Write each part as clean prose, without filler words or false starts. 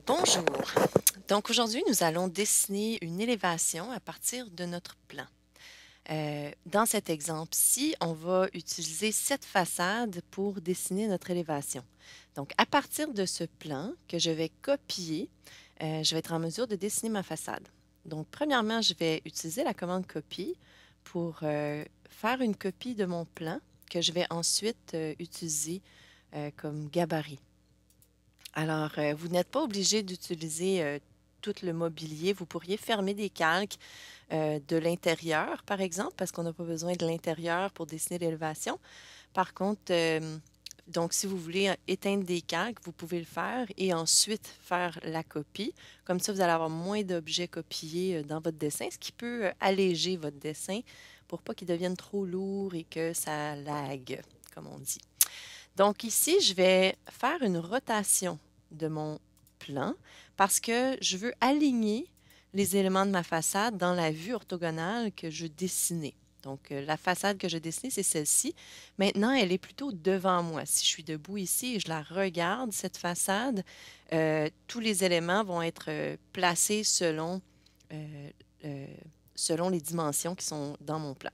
Bonjour. Donc aujourd'hui, nous allons dessiner une élévation à partir de notre plan. Dans cet exemple-ci, on va utiliser cette façade pour dessiner notre élévation. Donc à partir de ce plan que je vais copier, je vais être en mesure de dessiner ma façade. Donc premièrement, je vais utiliser la commande copie pour faire une copie de mon plan que je vais ensuite utiliser comme gabarit. Alors, vous n'êtes pas obligé d'utiliser tout le mobilier. Vous pourriez fermer des calques de l'intérieur, par exemple, parce qu'on n'a pas besoin de l'intérieur pour dessiner l'élévation. Par contre, donc si vous voulez éteindre des calques, vous pouvez le faire et ensuite faire la copie. Comme ça, vous allez avoir moins d'objets copiés dans votre dessin, ce qui peut alléger votre dessin pour pas qu'il devienne trop lourd et que ça lag, comme on dit. Donc ici, je vais faire une rotation de mon plan parce que je veux aligner les éléments de ma façade dans la vue orthogonale que je dessinais. Donc, la façade que je dessinais, c'est celle-ci. Maintenant, elle est plutôt devant moi. Si je suis debout ici et je la regarde, cette façade, tous les éléments vont être placés euh, euh, selon les dimensions qui sont dans mon plan.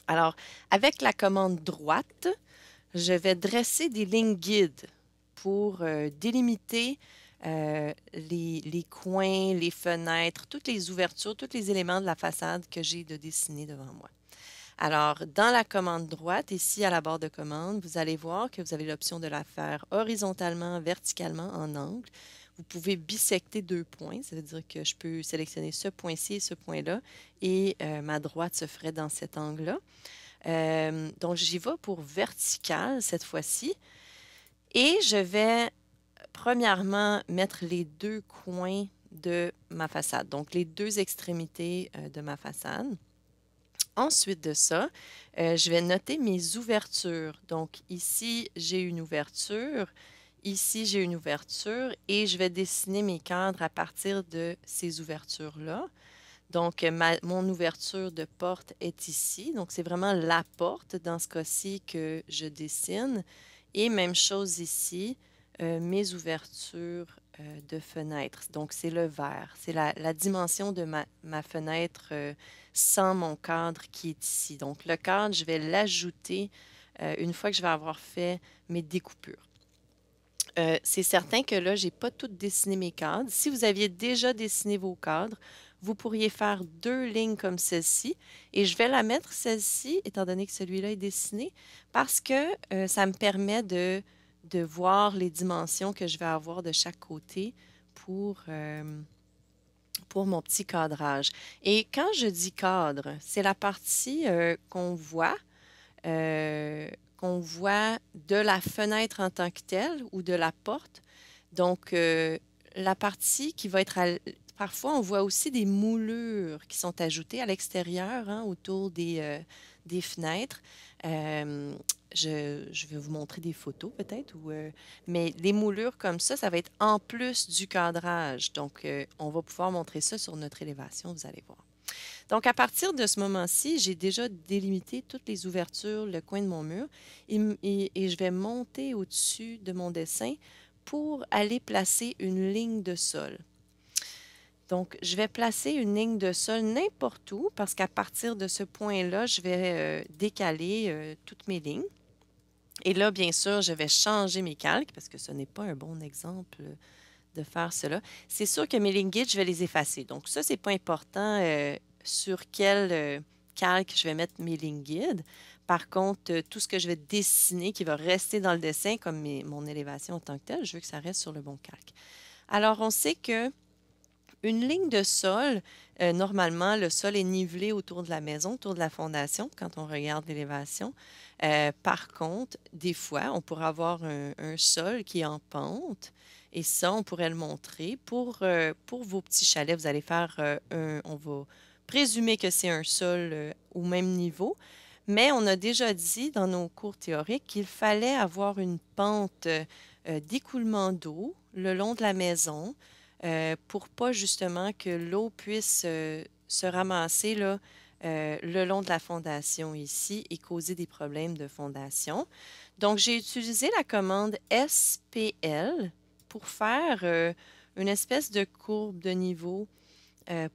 Alors, avec la commande droite, je vais dresser des lignes guides pour délimiter les coins, les fenêtres, toutes les ouvertures, tous les éléments de la façade que j'ai de dessiner devant moi. Alors, dans la commande droite, ici à la barre de commande, vous allez voir que vous avez l'option de la faire horizontalement, verticalement, en angle. Vous pouvez bisecter deux points, ça veut dire que je peux sélectionner ce point-ci et ce point-là, et ma droite se ferait dans cet angle-là. Donc, j'y vais pour vertical cette fois-ci. Et je vais premièrement mettre les deux coins de ma façade, donc les deux extrémités de ma façade. Ensuite de ça, je vais noter mes ouvertures. Donc ici, j'ai une ouverture. Ici, j'ai une ouverture et je vais dessiner mes cadres à partir de ces ouvertures-là. Donc, mon ouverture de porte est ici. Donc, c'est vraiment la porte dans ce cas-ci que je dessine. Et même chose ici, mes ouvertures de fenêtre. Donc, c'est le vert. C'est la dimension de ma fenêtre sans mon cadre qui est ici. Donc, le cadre, je vais l'ajouter une fois que je vais avoir fait mes découpures. C'est certain que là, je n'ai pas tout dessiné mes cadres. Si vous aviez déjà dessiné vos cadres, vous pourriez faire deux lignes comme celle-ci. Et je vais la mettre, celle-ci, étant donné que celui-là est dessiné, parce que ça me permet de voir les dimensions que je vais avoir de chaque côté pour mon petit cadrage. Et quand je dis cadre, c'est la partie euh, qu'on voit de la fenêtre en tant que telle ou de la porte. Donc, la partie qui va être parfois, on voit aussi des moulures qui sont ajoutées à l'extérieur, hein, autour des fenêtres. Euh, je vais vous montrer des photos peut-être, mais les moulures comme ça va être en plus du cadrage. Donc, on va pouvoir montrer ça sur notre élévation, vous allez voir. Donc, à partir de ce moment-ci, j'ai déjà délimité toutes les ouvertures, le coin de mon mur, et je vais monter au-dessus de mon dessin pour aller placer une ligne de sol. Donc, je vais placer une ligne de sol n'importe où parce qu'à partir de ce point-là, je vais décaler toutes mes lignes. Et là, bien sûr, je vais changer mes calques parce que ce n'est pas un bon exemple de faire cela. C'est sûr que mes lignes guides, je vais les effacer. Donc, ça, c'est pas important sur quel calque je vais mettre mes lignes guides. Par contre, tout ce que je vais dessiner qui va rester dans le dessin, comme mon élévation en tant que telle, je veux que ça reste sur le bon calque. Alors, on sait que une ligne de sol, normalement, le sol est nivelé autour de la maison, autour de la fondation, quand on regarde l'élévation. Par contre, des fois, on pourrait avoir un sol qui est en pente. Et ça, on pourrait le montrer. Pour vos petits chalets, vous allez faire on va présumer que c'est un sol au même niveau. Mais on a déjà dit dans nos cours théoriques qu'il fallait avoir une pente d'écoulement d'eau le long de la maison pour pas justement que l'eau puisse se ramasser là, le long de la fondation ici et causer des problèmes de fondation. Donc, j'ai utilisé la commande SPL pour faire une espèce de courbe de niveau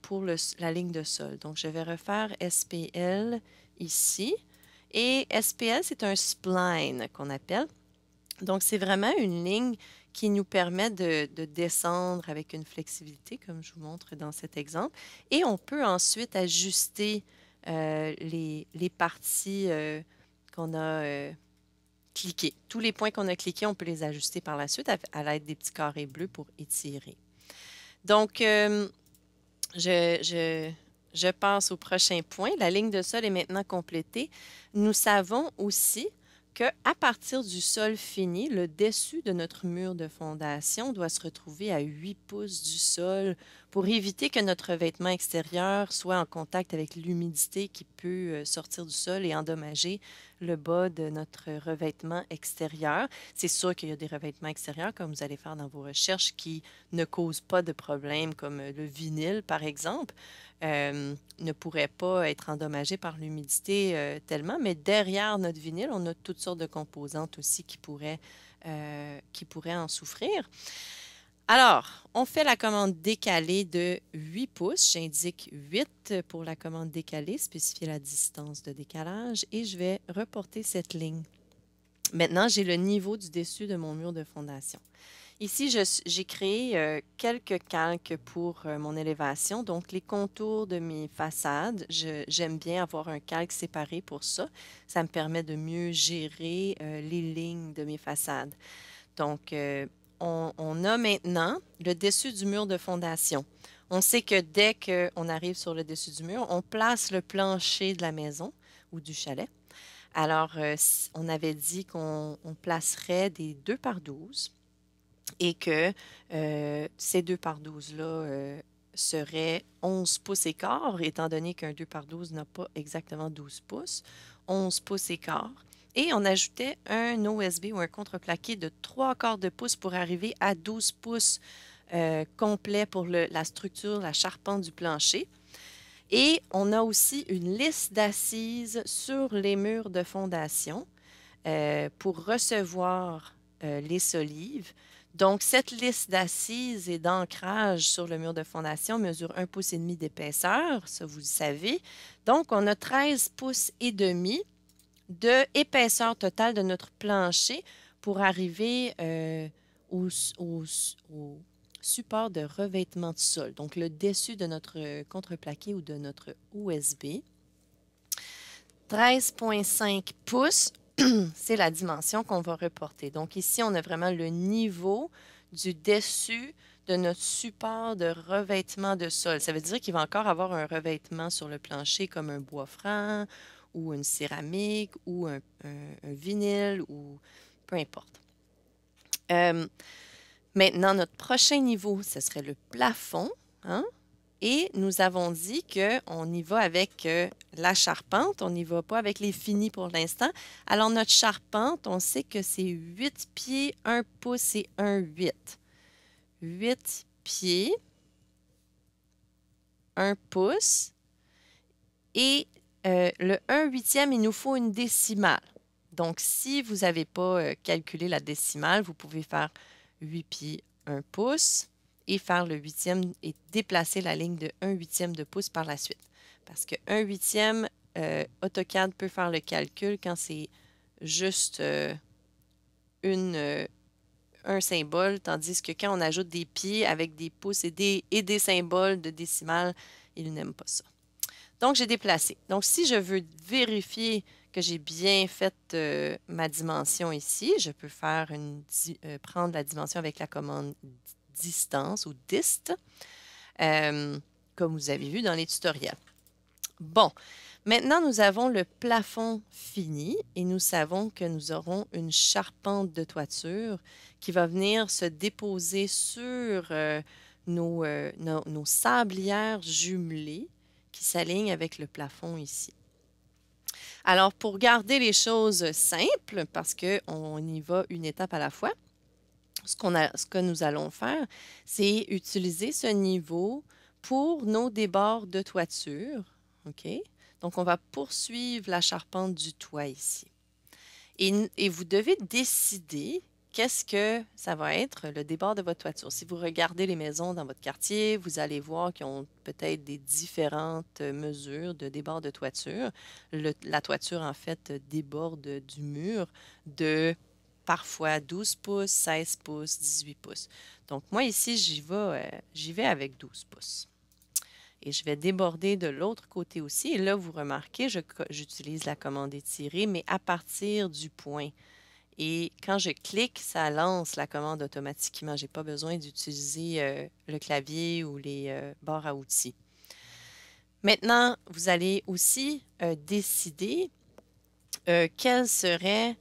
pour la ligne de sol. Donc, je vais refaire SPL ici. Et SPL, c'est un spline qu'on appelle. Donc, c'est vraiment une ligne qui nous permet de descendre avec une flexibilité, comme je vous montre dans cet exemple. Et on peut ensuite ajuster les parties qu'on a cliquées. Tous les points qu'on a cliqués, on peut les ajuster par la suite à l'aide des petits carrés bleus pour étirer. Donc, je passe au prochain point. La ligne de sol est maintenant complétée. Nous savons aussi qu'à partir du sol fini, le dessus de notre mur de fondation doit se retrouver à 8 pouces du sol pour éviter que notre revêtement extérieur soit en contact avec l'humidité qui peut sortir du sol et endommager le bas de notre revêtement extérieur. C'est sûr qu'il y a des revêtements extérieurs, comme vous allez faire dans vos recherches, qui ne causent pas de problème, comme le vinyle, par exemple. Ne pourrait pas être endommagé par l'humidité tellement, mais derrière notre vinyle, on a toutes sortes de composantes aussi qui pourraient en souffrir. Alors, on fait la commande décalée de 8 pouces. J'indique 8 pour la commande décalée, spécifier la distance de décalage et je vais reporter cette ligne. Maintenant, j'ai le niveau du dessus de mon mur de fondation. Ici, j'ai créé quelques calques pour mon élévation, donc les contours de mes façades. J'aime bien avoir un calque séparé pour ça. Ça me permet de mieux gérer les lignes de mes façades. Donc, on a maintenant le dessus du mur de fondation. On sait que dès qu'on arrive sur le dessus du mur, on place le plancher de la maison ou du chalet. Alors, on avait dit qu'on placerait des 2 par 12 et que ces 2 par 12-là seraient 11 pouces et quart, étant donné qu'un 2 par 12 n'a pas exactement 12 pouces, 11 pouces et quart. Et on ajoutait un OSB ou un contreplaqué de 3/4 de pouce pour arriver à 12 pouces complet pour la structure, la charpente du plancher. Et on a aussi une lisse d'assises sur les murs de fondation pour recevoir les solives. Donc, cette lisse d'assises et d'ancrage sur le mur de fondation mesure 1,5 pouce d'épaisseur, ça vous le savez. Donc, on a 13 pouces et demi de épaisseur totale de notre plancher pour arriver au support de revêtement de sol, donc le dessus de notre contreplaqué ou de notre OSB. 13,5 pouces, c'est la dimension qu'on va reporter. Donc ici, on a vraiment le niveau du dessus de notre support de revêtement de sol. Ça veut dire qu'il va encore avoir un revêtement sur le plancher comme un bois franc ou une céramique ou un vinyle ou peu importe. Maintenant, notre prochain niveau, ce serait le plafond. Hein? Et nous avons dit qu'on y va avec la charpente, on n'y va pas avec les finis pour l'instant. Alors, notre charpente, on sait que c'est 8 pieds, 1 pouce et 1,8. 8 pieds, 1 pouce. Et le 1/8e, il nous faut une décimale. Donc, si vous n'avez pas calculé la décimale, vous pouvez faire 8 pieds, 1 pouce et faire le 8e et déplacer la ligne de 1/8e de pouce par la suite. Parce que 1/8e, AutoCAD peut faire le calcul quand c'est juste un symbole, tandis que quand on ajoute des pieds avec des pouces et des symboles de décimale, il n'aime pas ça. Donc, j'ai déplacé. Donc, si je veux vérifier que j'ai bien fait ma dimension ici, je peux faire prendre la dimension avec la commande distance ou dist, comme vous avez vu dans les tutoriels. Bon, maintenant, nous avons le plafond fini et nous savons que nous aurons une charpente de toiture qui va venir se déposer sur nos sablières jumelées qui s'alignent avec le plafond ici. Alors, pour garder les choses simples, parce qu'on y va une étape à la fois, ce que nous allons faire, c'est utiliser ce niveau pour nos débords de toiture. OK? Donc, on va poursuivre la charpente du toit ici. Et vous devez décider qu'est-ce que ça va être le débord de votre toiture? Si vous regardez les maisons dans votre quartier, vous allez voir qu'ils ont peut-être des différentes mesures de débord de toiture. La toiture, en fait, déborde du mur de parfois 12 pouces, 16 pouces, 18 pouces. Donc, moi, ici, j'y vais avec 12 pouces. Et je vais déborder de l'autre côté aussi. Et là, vous remarquez, j'utilise la commande étirer, mais à partir du point. Et quand je clique, ça lance la commande automatiquement. Je n'ai pas besoin d'utiliser le clavier ou les barres à outils. Maintenant, vous allez aussi décider quel serait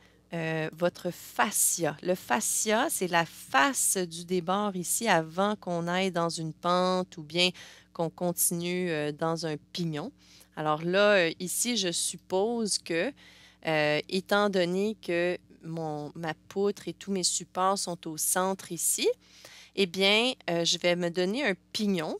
votre fascia. Le fascia, c'est la face du débord ici avant qu'on aille dans une pente ou bien qu'on continue dans un pignon. Alors là, ici, je suppose que, étant donné que ma poutre et tous mes supports sont au centre ici, eh bien, je vais me donner un pignon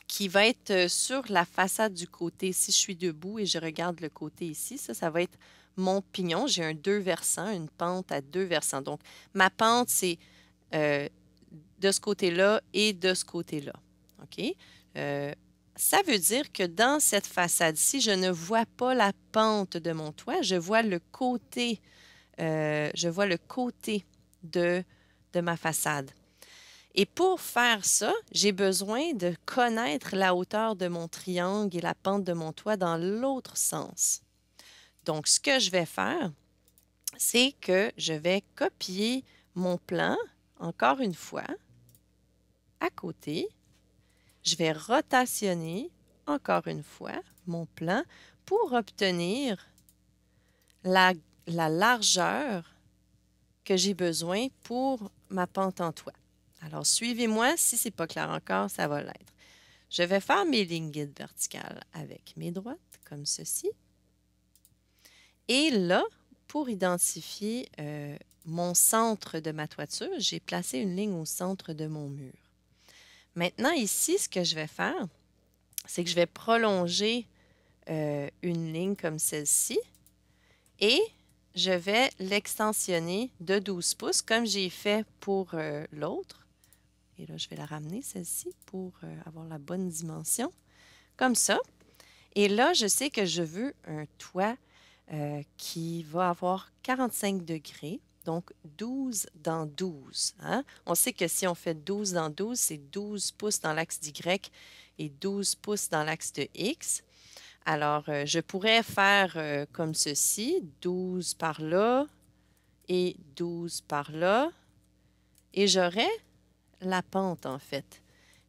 qui va être sur la façade du côté. Si je suis debout et je regarde le côté ici, ça va être mon pignon. J'ai un 2 versants, une pente à 2 versants. Donc, ma pente, c'est de ce côté-là et de ce côté-là. OK? Ça veut dire que dans cette façade-ci, je ne vois pas la pente de mon toit, je vois le côté, de ma façade. Et pour faire ça, j'ai besoin de connaître la hauteur de mon triangle et la pente de mon toit dans l'autre sens. Donc, ce que je vais faire, c'est que je vais copier mon plan, encore une fois, à côté. Je vais rotationner, encore une fois, mon plan pour obtenir la largeur que j'ai besoin pour ma pente en toit. Alors, suivez-moi. Si ce n'est pas clair encore, ça va l'être. Je vais faire mes lignes guides verticales avec mes droites, comme ceci. Et là, pour identifier mon centre de ma toiture, j'ai placé une ligne au centre de mon mur. Maintenant, ici, ce que je vais faire, c'est que je vais prolonger une ligne comme celle-ci et je vais l'extensionner de 12 pouces comme j'ai fait pour l'autre. Et là, je vais la ramener, celle-ci, pour avoir la bonne dimension, comme ça. Et là, je sais que je veux un toit qui va avoir 45 degrés, donc 12 dans 12. Hein? On sait que si on fait 12 dans 12, c'est 12 pouces dans l'axe d'Y et 12 pouces dans l'axe de X. Alors, je pourrais faire comme ceci, 12 par là et 12 par là, et j'aurais la pente, en fait.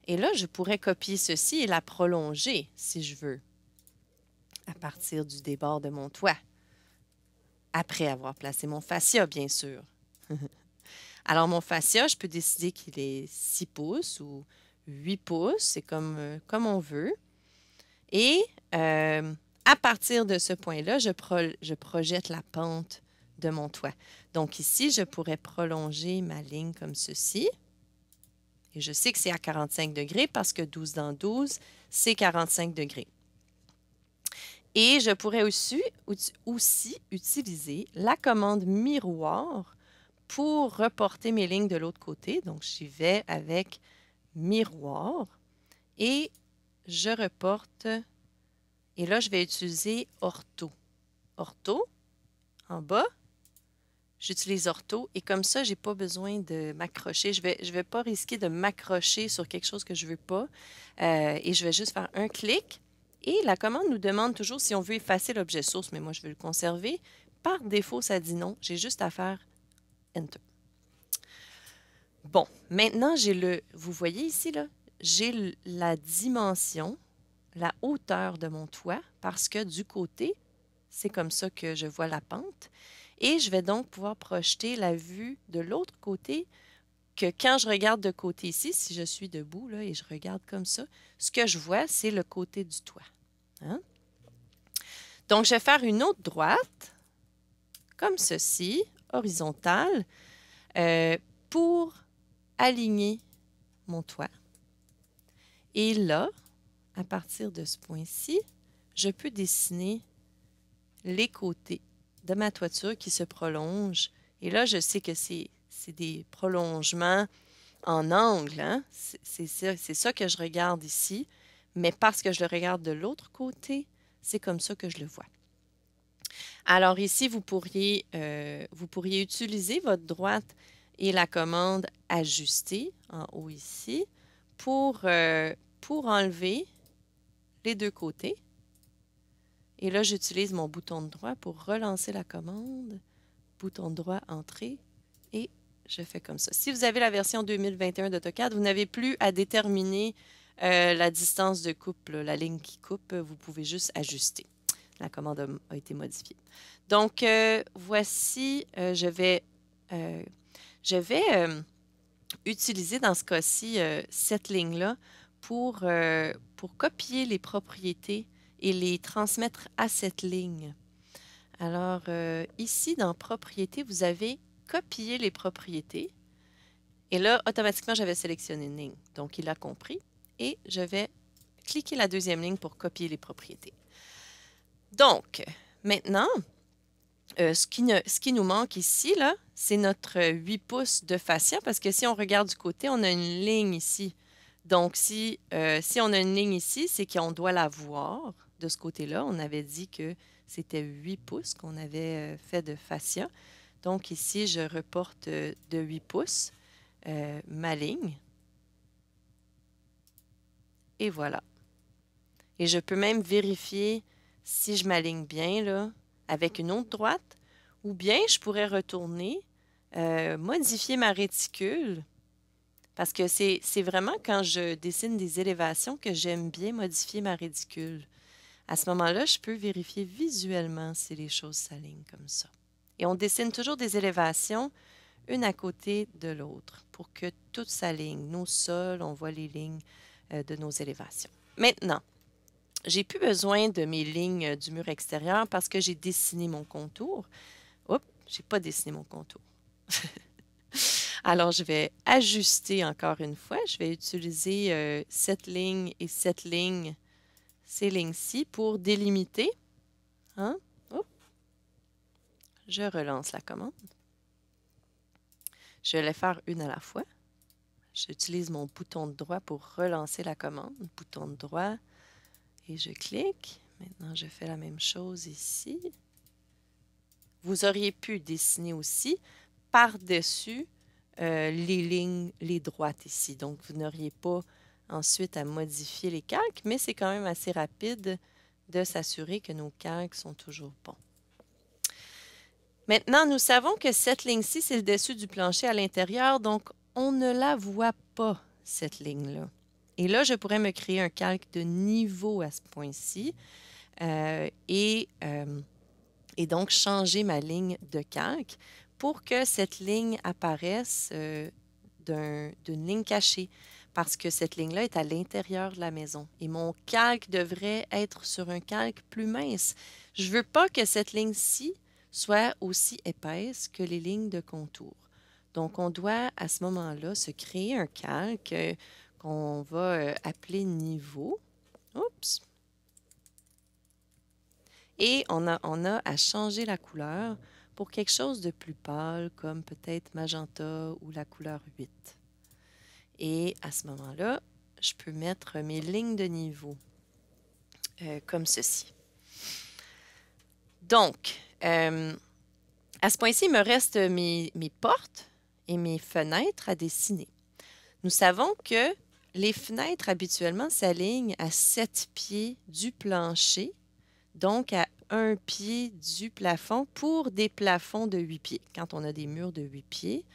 Et là, je pourrais copier ceci et la prolonger, si je veux, à partir du débord de mon toit, après avoir placé mon fascia, bien sûr. Alors, mon fascia, je peux décider qu'il est 6 pouces ou 8 pouces, c'est comme on veut. Et à partir de ce point-là, je projette la pente de mon toit. Donc ici, je pourrais prolonger ma ligne comme ceci. Et je sais que c'est à 45 degrés parce que 12 dans 12, c'est 45 degrés. Et je pourrais aussi utiliser la commande miroir pour reporter mes lignes de l'autre côté. Donc, j'y vais avec miroir et je reporte. Et là, je vais utiliser ortho. Ortho, en bas, j'utilise ortho et comme ça, je n'ai pas besoin de m'accrocher. Je vais pas risquer de m'accrocher sur quelque chose que je ne veux pas. Et je vais juste faire un clic. Et la commande nous demande toujours si on veut effacer l'objet source, mais moi, je veux le conserver. Par défaut, ça dit non. J'ai juste à faire Enter. Bon, maintenant, vous voyez ici, là, j'ai la dimension, la hauteur de mon toit, parce que du côté, c'est comme ça que je vois la pente. Et je vais donc pouvoir projeter la vue de l'autre côté, que quand je regarde de côté ici, si je suis debout là, et je regarde comme ça, ce que je vois, c'est le côté du toit. Hein? Donc, je vais faire une autre droite, comme ceci, horizontale, pour aligner mon toit. Et là, à partir de ce point-ci, je peux dessiner les côtés de ma toiture qui se prolongent. Et là, je sais que c'est c'est des prolongements en angle, hein? C'est ça que je regarde ici, mais parce que je le regarde de l'autre côté, c'est comme ça que je le vois. Alors ici, vous pourriez utiliser votre droite et la commande Ajuster en haut ici pour enlever les deux côtés. Et là, j'utilise mon bouton de droit pour relancer la commande. Bouton de droit, Entrée, et je fais comme ça. Si vous avez la version 2021 d'AutoCAD, vous n'avez plus à déterminer la distance de coupe, là, la ligne qui coupe, vous pouvez juste ajuster. La commande a été modifiée. Donc, voici, je vais utiliser dans ce cas-ci cette ligne-là pour copier les propriétés et les transmettre à cette ligne. Alors, ici, dans Propriétés, vous avez copié les propriétés. Et là, automatiquement, j'avais sélectionné une ligne. Donc, il a compris. Et je vais cliquer la deuxième ligne pour copier les propriétés. Donc, maintenant, ce qui nous manque ici, là, c'est notre 8 pouces de fascia, parce que si on regarde du côté, on a une ligne ici. Donc, si on a une ligne ici, c'est qu'on doit la voir de ce côté-là. On avait dit que c'était 8 pouces qu'on avait fait de fascia. Donc, ici, je reporte de 8 pouces ma ligne. Et voilà. Et je peux même vérifier si je m'aligne bien là, avec une autre droite, ou bien je pourrais retourner, modifier ma réticule, parce que c'est vraiment quand je dessine des élévations que j'aime bien modifier ma réticule. À ce moment-là, je peux vérifier visuellement si les choses s'alignent comme ça. Et on dessine toujours des élévations une à côté de l'autre pour que tout s'aligne. Nos sols, on voit les lignes de nos élévations. Maintenant, j'ai plus besoin de mes lignes du mur extérieur parce que j'ai dessiné mon contour. Oups, j'ai pas dessiné mon contour. Alors, je vais ajuster encore une fois. Je vais utiliser cette ligne et cette ligne, ces lignes-ci, pour délimiter. Hein? Oups. Je relance la commande. Je vais les faire une à la fois. J'utilise mon bouton de droit pour relancer la commande. Bouton de droit. Et je clique. Maintenant, je fais la même chose ici. Vous auriez pu dessiner aussi par-dessus les lignes, les droites ici. Donc, vous n'auriez pas ensuite à modifier les calques, mais c'est quand même assez rapide de s'assurer que nos calques sont toujours bons. Maintenant, nous savons que cette ligne-ci, c'est le dessus du plancher à l'intérieur, donc on ne la voit pas, cette ligne-là. Et là, je pourrais me créer un calque de niveau à ce point-ci et donc changer ma ligne de calque pour que cette ligne apparaisse d'une ligne cachée, parce que cette ligne-là est à l'intérieur de la maison. Et mon calque devrait être sur un calque plus mince. Je ne veux pas que cette ligne-ci soit aussi épaisse que les lignes de contour. Donc, on doit à ce moment-là se créer un calque qu'on va appeler niveau. Oups! Et on a à changer la couleur pour quelque chose de plus pâle, comme peut-être magenta ou la couleur 8. Et à ce moment-là, je peux mettre mes lignes de niveau comme ceci. Donc, à ce point-ci, il me reste mes portes et mes fenêtres à dessiner. Nous savons que les fenêtres habituellement s'alignent à 7 pieds du plancher, donc à 1 pied du plafond pour des plafonds de 8 pieds. Quand on a des murs de 8 pieds,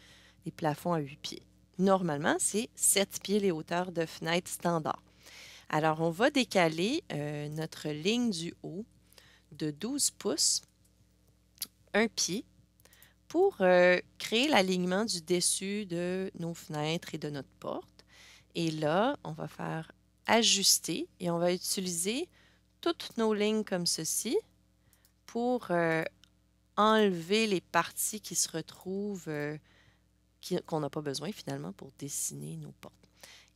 des plafonds à 8 pieds. Normalement, c'est 7 pieds les hauteurs de fenêtres standard. Alors, on va décaler notre ligne du haut de 12 pouces, 1 pied, pour créer l'alignement du dessus de nos fenêtres et de notre porte. Et là, on va faire ajuster et on va utiliser toutes nos lignes comme ceci pour enlever les parties qui se retrouvent, qu'on n'a pas besoin finalement pour dessiner nos portes.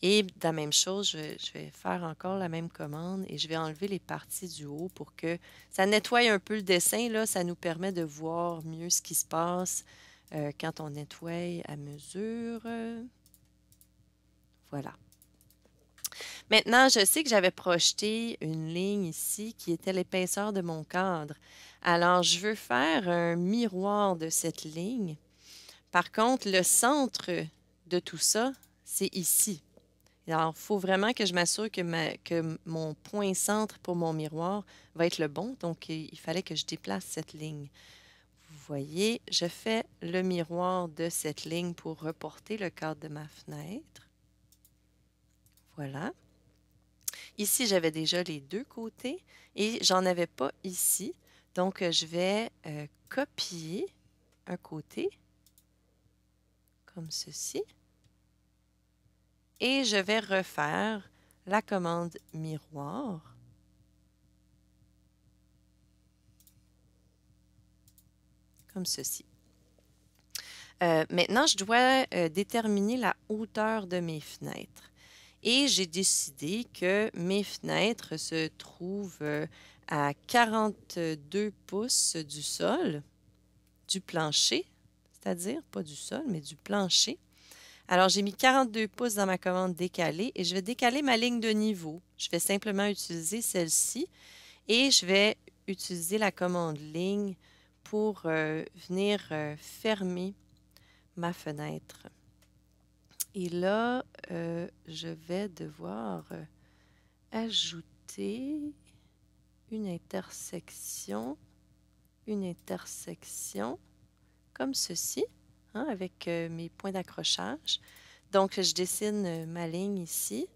Et de la même chose, je vais faire encore la même commande et je vais enlever les parties du haut pour que ça nettoie un peu le dessin. Là, ça nous permet de voir mieux ce qui se passe quand on nettoie à mesure. Voilà. Maintenant, je sais que j'avais projeté une ligne ici qui était l'épaisseur de mon cadre. Alors, je veux faire un miroir de cette ligne. Par contre, le centre de tout ça, c'est ici. Alors, il faut vraiment que je m'assure que mon point centre pour mon miroir va être le bon. Donc, il fallait que je déplace cette ligne. Vous voyez, je fais le miroir de cette ligne pour reporter le cadre de ma fenêtre. Voilà. Ici, j'avais déjà les deux côtés et j'en avais pas ici. Donc, je vais copier un côté comme ceci. Et je vais refaire la commande miroir. Comme ceci. Maintenant, je dois déterminer la hauteur de mes fenêtres. Et j'ai décidé que mes fenêtres se trouvent à 42 pouces du sol, du plancher, c'est-à-dire pas du sol, mais du plancher. Alors, j'ai mis 42 pouces dans ma commande décalée et je vais décaler ma ligne de niveau. Je vais simplement utiliser celle-ci et je vais utiliser la commande ligne pour venir fermer ma fenêtre. Et là, je vais devoir ajouter une intersection comme ceci, hein, avec mes points d'accrochage. Donc, je dessine ma ligne ici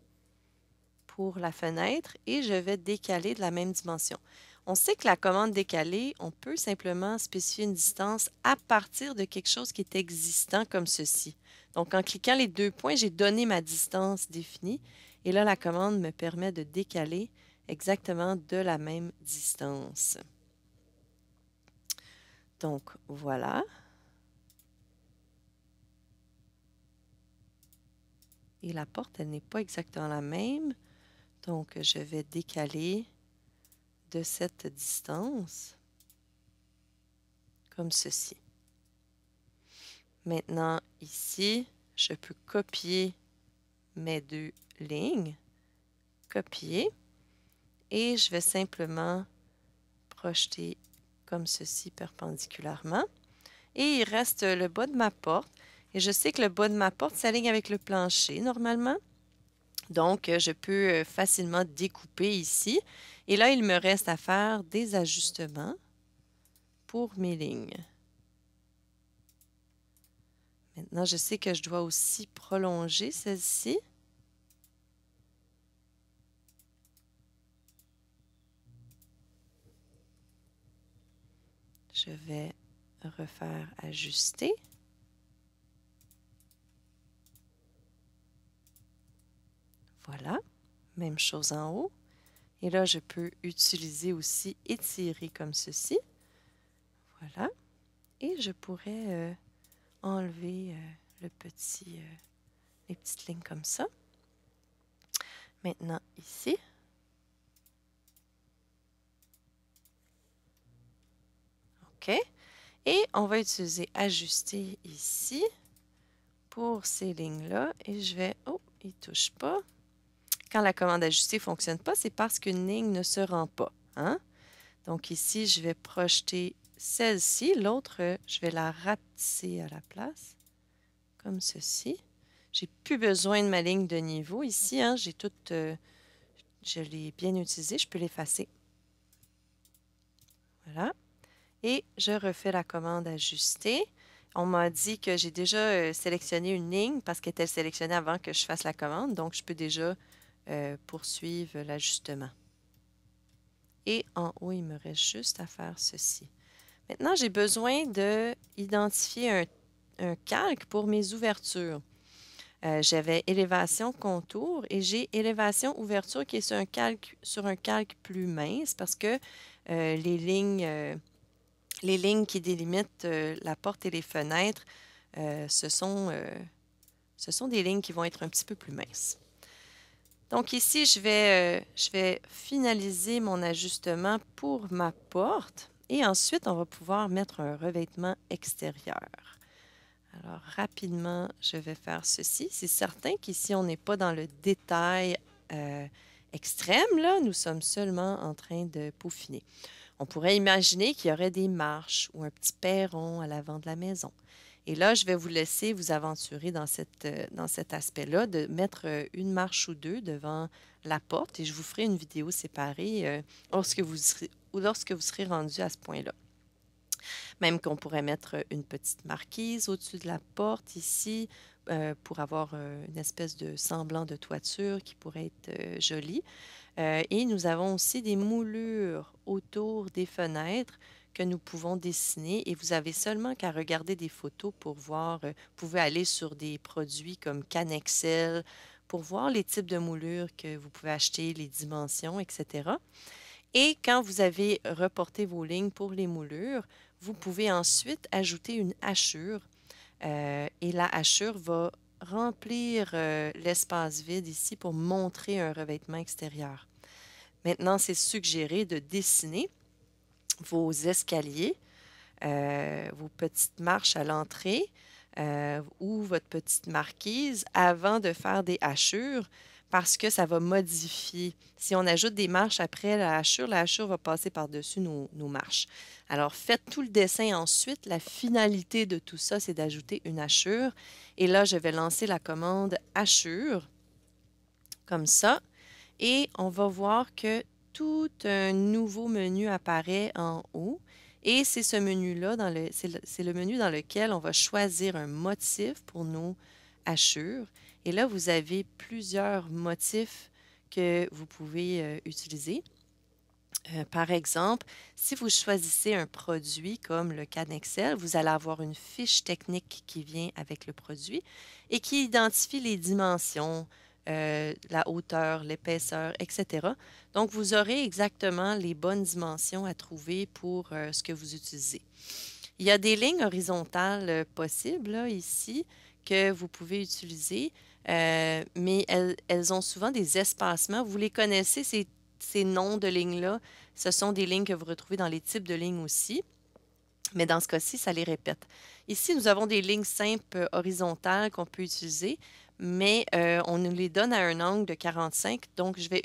pour la fenêtre et je vais décaler de la même dimension. On sait que la commande décalée, on peut simplement spécifier une distance à partir de quelque chose qui est existant comme ceci. Donc, en cliquant les deux points, j'ai donné ma distance définie et là, la commande me permet de décaler exactement de la même distance. Donc, voilà. Et la porte, elle n'est pas exactement la même. Donc, je vais décaler de cette distance comme ceci. Maintenant, ici, je peux copier mes deux lignes, copier, et je vais simplement projeter comme ceci perpendiculairement. Et il reste le bas de ma porte. Et je sais que le bas de ma porte s'aligne avec le plancher normalement. Donc, je peux facilement découper ici. Et là, il me reste à faire des ajustements pour mes lignes. Maintenant, je sais que je dois aussi prolonger celle-ci. Je vais refaire ajuster. Voilà, même chose en haut. Et là, je peux utiliser aussi étirer comme ceci. Voilà. Et je pourrais enlever les petites lignes comme ça. Maintenant, ici. OK. Et on va utiliser ajuster ici pour ces lignes-là. Et je vais... Oh, il ne touche pas. Quand la commande ajuster ne fonctionne pas, c'est parce qu'une ligne ne se rend pas. Hein? Donc ici, je vais projeter celle-ci. L'autre, je vais la rapetisser à la place, comme ceci. J'ai plus besoin de ma ligne de niveau ici. Hein? J'ai tout, je l'ai bien utilisé. Je peux l'effacer. Voilà. Et je refais la commande ajuster. On m'a dit que j'ai déjà sélectionné une ligne parce qu'elle était sélectionnée avant que je fasse la commande. Donc, je peux déjà poursuivre l'ajustement. Et en haut, il me reste juste à faire ceci. Maintenant, j'ai besoin d'identifier un calque pour mes ouvertures. J'avais élévation, contour et j'ai élévation, ouverture qui est sur un calque plus mince parce que les lignes qui délimitent la porte et les fenêtres, ce sont des lignes qui vont être un petit peu plus minces. Donc ici, je vais finaliser mon ajustement pour ma porte et ensuite, on va pouvoir mettre un revêtement extérieur. Alors, rapidement, je vais faire ceci. C'est certain qu'ici, on n'est pas dans le détail extrême, là. Nous sommes seulement en train de peaufiner. On pourrait imaginer qu'il y aurait des marches ou un petit perron à l'avant de la maison. Et là, je vais vous laisser vous aventurer dans cet aspect-là, de mettre une marche ou deux devant la porte et je vous ferai une vidéo séparée lorsque vous serez rendu à ce point-là. Même qu'on pourrait mettre une petite marquise au-dessus de la porte ici pour avoir une espèce de semblant de toiture qui pourrait être jolie. Et nous avons aussi des moulures autour des fenêtres que nous pouvons dessiner et vous avez seulement qu'à regarder des photos pour voir, vous pouvez aller sur des produits comme Canexel pour voir les types de moulures que vous pouvez acheter, les dimensions, etc. Et quand vous avez reporté vos lignes pour les moulures, vous pouvez ensuite ajouter une hachure et la hachure va remplir l'espace vide ici pour montrer un revêtement extérieur. Maintenant, c'est suggéré de dessiner vos escaliers, vos petites marches à l'entrée ou votre petite marquise avant de faire des hachures parce que ça va modifier. Si on ajoute des marches après la hachure va passer par-dessus nos marches. Alors, faites tout le dessin ensuite. La finalité de tout ça, c'est d'ajouter une hachure. Et là, je vais lancer la commande hachure, comme ça. Et on va voir que tout un nouveau menu apparaît en haut. Et c'est ce menu-là, c'est le menu dans lequel on va choisir un motif pour nos hachures. Et là, vous avez plusieurs motifs que vous pouvez utiliser. Par exemple, si vous choisissez un produit comme le Canexel, vous allez avoir une fiche technique qui vient avec le produit et qui identifie les dimensions, la hauteur, l'épaisseur, etc. Donc, vous aurez exactement les bonnes dimensions à trouver pour ce que vous utilisez. Il y a des lignes horizontales possibles là, ici que vous pouvez utiliser, mais elles ont souvent des espacements. Vous les connaissez, ces noms de lignes-là. Ce sont des lignes que vous retrouvez dans les types de lignes aussi, mais dans ce cas-ci, ça les répète. Ici, nous avons des lignes simples horizontales qu'on peut utiliser, mais on nous les donne à un angle de 45. Donc, je vais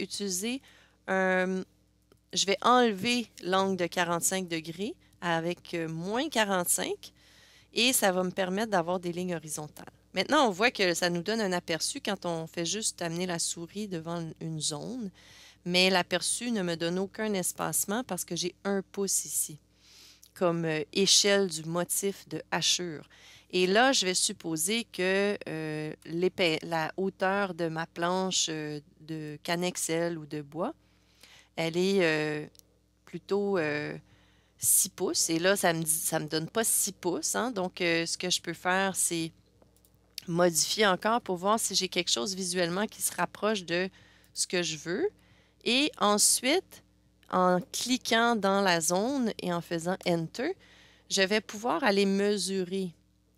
enlever l'angle de 45 degrés avec moins 45 et ça va me permettre d'avoir des lignes horizontales. Maintenant, on voit que ça nous donne un aperçu quand on fait juste amener la souris devant une zone, mais l'aperçu ne me donne aucun espacement parce que j'ai 1 pouce ici comme échelle du motif de hachure. Et là, je vais supposer que la hauteur de ma planche de Canexel ou de bois, elle est plutôt 6 pouces. Et là, ça me donne pas 6 pouces. Hein. Donc, ce que je peux faire, c'est modifier encore pour voir si j'ai quelque chose visuellement qui se rapproche de ce que je veux. Et ensuite, en cliquant dans la zone et en faisant Enter, je vais pouvoir aller mesurer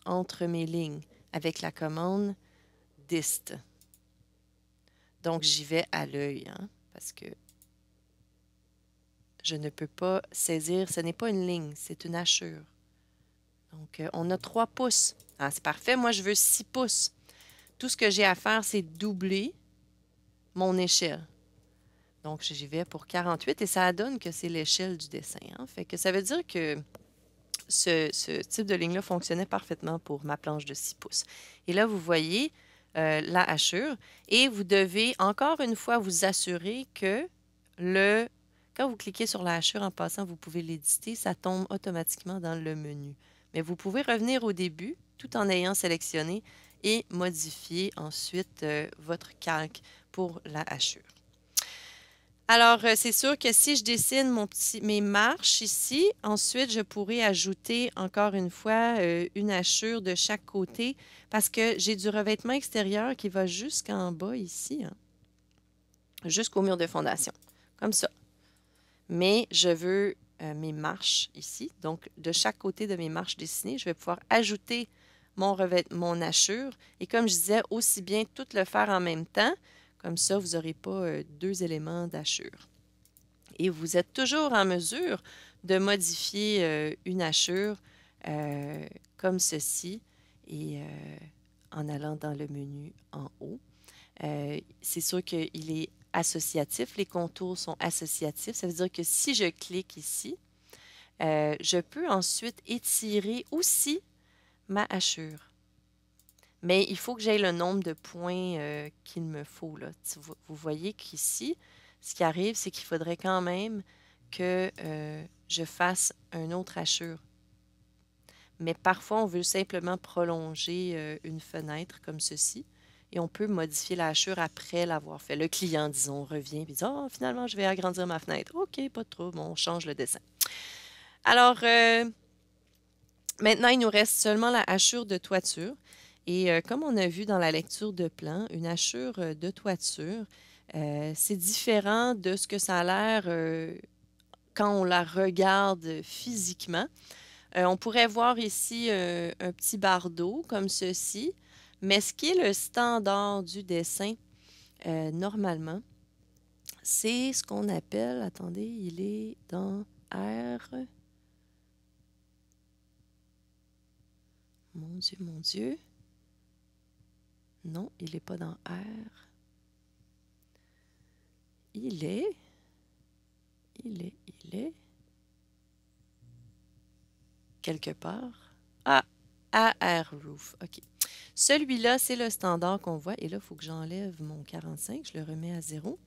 entre mes lignes avec la commande Dist. Donc, j'y vais à l'œil, hein, parce que je ne peux pas saisir, ce n'est pas une ligne, c'est une hachure. Donc, on a 3 pouces. Ah, c'est parfait, moi je veux 6 pouces. Tout ce que j'ai à faire, c'est doubler mon échelle. Donc, j'y vais pour 48 et ça donne que c'est l'échelle du dessin. Hein. Fait que ça veut dire que ce type de ligne-là fonctionnait parfaitement pour ma planche de 6 pouces. Et là, vous voyez la hachure et vous devez encore une fois vous assurer que quand vous cliquez sur la hachure en passant, vous pouvez l'éditer, ça tombe automatiquement dans le menu. Mais vous pouvez revenir au début tout en ayant sélectionné et modifier ensuite votre calque pour la hachure. Alors, c'est sûr que si je dessine mes marches ici, ensuite, je pourrais ajouter encore une fois une hachure de chaque côté parce que j'ai du revêtement extérieur qui va jusqu'en bas ici, hein, jusqu'au mur de fondation, comme ça. Mais je veux mes marches ici. Donc, de chaque côté de mes marches dessinées, je vais pouvoir ajouter mon hachure. Et comme je disais, aussi bien tout le faire en même temps. Comme ça, vous n'aurez pas 2 éléments d'hachure. Et vous êtes toujours en mesure de modifier une hachure comme ceci et en allant dans le menu en haut. C'est sûr qu'il est associatif. Les contours sont associatifs. Ça veut dire que si je clique ici, je peux ensuite étirer aussi ma hachure. Mais il faut que j'aie le nombre de points qu'il me faut, là. Vous voyez qu'ici, ce qui arrive, c'est qu'il faudrait quand même que je fasse un autre hachure. Mais parfois, on veut simplement prolonger une fenêtre comme ceci. Et on peut modifier la hachure après l'avoir fait. Le client, disons, revient et dit « Ah, finalement, je vais agrandir ma fenêtre. » OK, pas de trouble, on change le dessin. Alors, maintenant, il nous reste seulement la hachure de toiture. Et comme on a vu dans la lecture de plan, une hachure de toiture, c'est différent de ce que ça a l'air quand on la regarde physiquement. On pourrait voir ici un petit bardeau comme ceci, mais ce qui est le standard du dessin, normalement, c'est ce qu'on appelle, attendez, il est dans R. Mon Dieu, mon Dieu. Non, il n'est pas dans R. Il est. Quelque part. Ah, AR Roof. OK. Celui-là, c'est le standard qu'on voit. Et là, il faut que j'enlève mon 45. Je le remets à 0.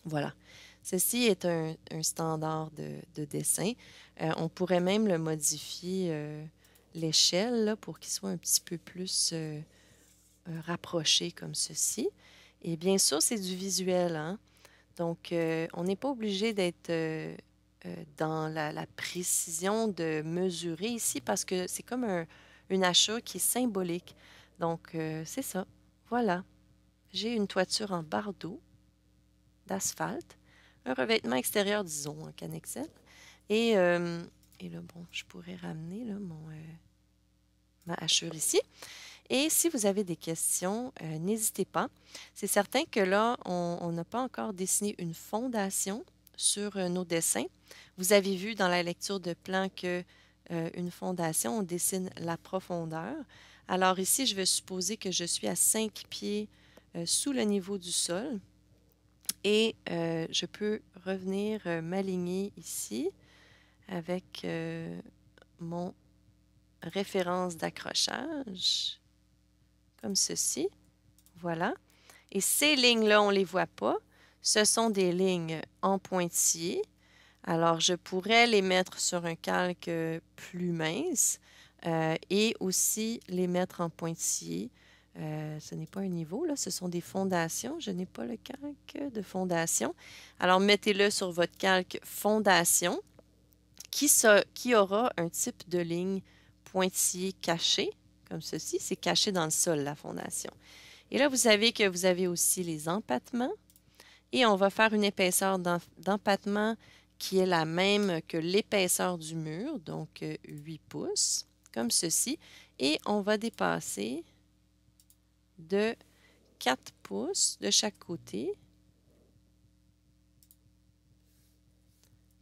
Voilà. Ceci est un standard de dessin. On pourrait même le modifier, l'échelle, pour qu'il soit un petit peu plus rapproché comme ceci. Et bien sûr, c'est du visuel, hein? Donc, on n'est pas obligé d'être dans la précision de mesurer ici parce que c'est comme une hachure qui est symbolique. Donc, c'est ça. Voilà. J'ai une toiture en bardeau d'asphalte, un revêtement extérieur, disons, en Canexel. Et là, bon, je pourrais ramener là, ma hachure ici. Et si vous avez des questions, n'hésitez pas. C'est certain que là, on n'a pas encore dessiné une fondation sur nos dessins. Vous avez vu dans la lecture de plan que une fondation, on dessine la profondeur. Alors ici, je vais supposer que je suis à 5 pieds sous le niveau du sol. Et je peux revenir m'aligner ici avec mon référence d'accrochage, comme ceci. Voilà. Et ces lignes-là, on ne les voit pas. Ce sont des lignes en pointillés. Alors, je pourrais les mettre sur un calque plus mince et aussi les mettre en pointillés. Ce n'est pas un niveau, là, ce sont des fondations. Je n'ai pas le calque de fondation. Alors, mettez-le sur votre calque fondation qui aura un type de ligne pointillé caché, comme ceci. C'est caché dans le sol, la fondation. Et là, vous savez que vous avez aussi les empattements. Et on va faire une épaisseur d'empattement qui est la même que l'épaisseur du mur, donc 8 pouces, comme ceci. Et on va dépasser de 4 pouces de chaque côté,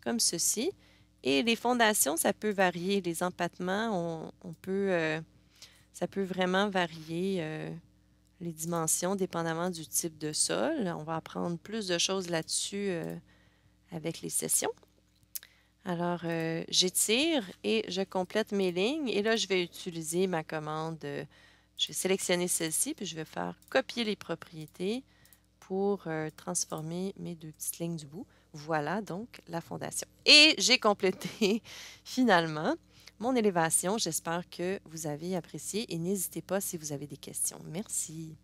comme ceci. Et les fondations, ça peut varier. Les empattements, ça peut vraiment varier les dimensions dépendamment du type de sol. On va apprendre plus de choses là-dessus avec les sessions. Alors, j'étire et je complète mes lignes. Et là, je vais utiliser ma commande. Je vais sélectionner celle-ci, puis je vais faire copier les propriétés pour transformer mes deux petites lignes du bout. Voilà donc la fondation. Et j'ai complété finalement mon élévation. J'espère que vous avez apprécié et n'hésitez pas si vous avez des questions. Merci.